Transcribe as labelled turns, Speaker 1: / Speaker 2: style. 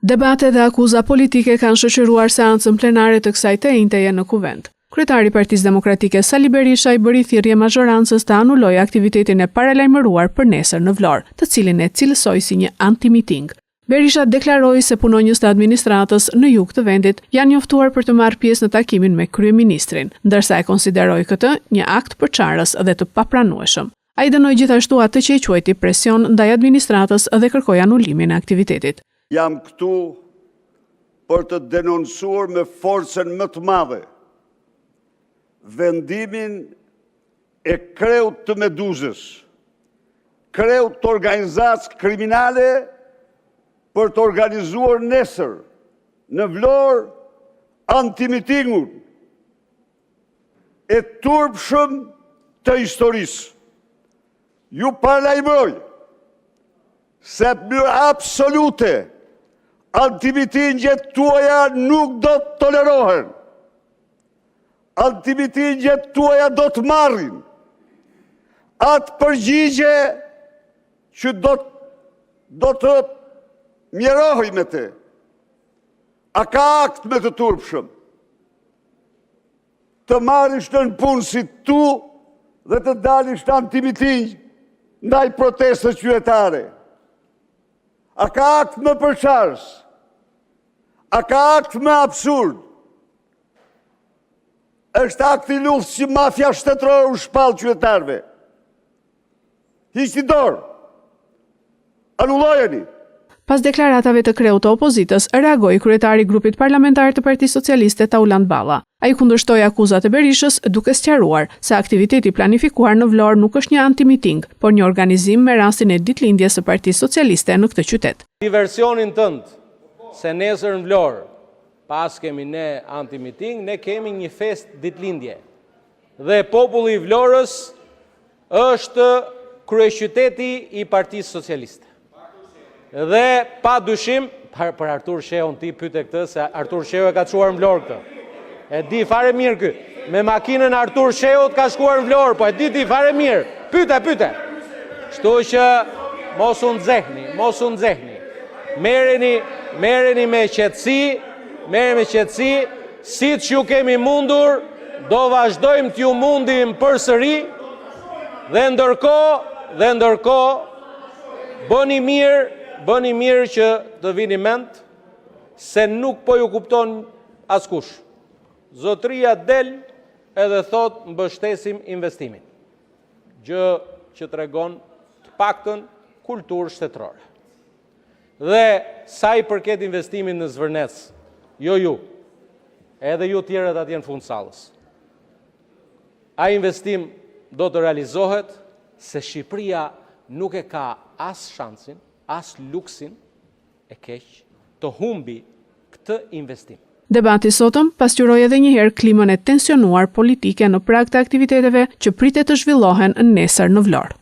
Speaker 1: Debate dhe akuza politike kanë shoqëruar seancën plenare të kësaj të njëjteje në Kuvend. Kryetari i Partisë Demokratike Sali Berisha i bëri thirrje mazhorancës të anulojë aktivitetin e paralajmëruar për nesër në Vlorë, të cilin e cilësoi si një anti-miting. Berisha deklaroi se punonjës të administratës në jug të vendit janë njoftuar për të marrë pjesë në takimin me kryeministrin, ndërsa e konsideroi këtë një akt përçarës dhe të papranueshëm. Ai dënoi gjithashtu atë që i quajti presion ndaj administratës dhe kërkoi anulimin e aktivitetit.
Speaker 2: Jam këtu për të denoncuar me forcën më të madhe vendimin e kreut të Meduzës, kreut të organizacë kriminale për të organizuar nesër në Vlorë antimitingun e turpshëm të historisë. Ju paralajmëroj se në absolute antimitingjet tuaja nuk do të tolerohen. Antimitingjet tuaja do të marrin atë përgjigje që do të mjerohej me te. A ka akt me të turpshëm? Të marrish në punë si tu dhe të dalish në antimiting ndaj protestës qytetare. A ka akt më përçarës? A ka akt më absurd? Është akti luftës që mafia shtetërore u shpall qytetarëve. Hiqni dorë. Anullojeni.
Speaker 1: Pas deklaratave të kreut të opozitës, reagoi kryetari i grupit parlamentar të Partisë Socialiste Tauland Balla. Ai kundërshtoi akuzat e Berishës, duke sqaruar se aktiviteti planifikuar në Vlorë nuk është një antimiting, por një organizim me rastin e ditëlindjes së Partisë Socialiste në këtë qytet.
Speaker 3: Në versionin tënd se nesër në Vlorë pas kemi ne antimiting, ne kemi një fest ditëlindje. Dhe populli i Vlorës është kryeqyteti i Partisë Socialiste. Dhe pa dyshim, për Artur Sheun ti pyete këtë, se Artur Sheu e ka çuar në Vlorë këtë. E di fare mirë ky. Me makinën Artur Sheut ka shkuar në Vlorë, po e di fare mirë. Pyete. Kështu që mos u nxehni. Merreni me qetësi, siç ju kemi mundur, do vazhdojmë t'ju mundim përsëri dhe ndërkohë bëni mirë që të vini mend se nuk po ju kupton askush. Zotëria del edhe thot mbështesim investimin. Gjë që tregon të paktën kulturë shtetërore. Dhe sa i përket investimin në Zvërnec, jo ju, edhe ju tjerët atje në fund sallës. Ai investim do të realizohet se Shqipëria nuk e ka as shansin, as luksin e keq të humbi këtë investim.
Speaker 1: Debati sotëm pasqyroi edhe një herë klimën e tensionuar politike në prag të aktiviteteve që pritet të zhvillohen nesër në Vlorë.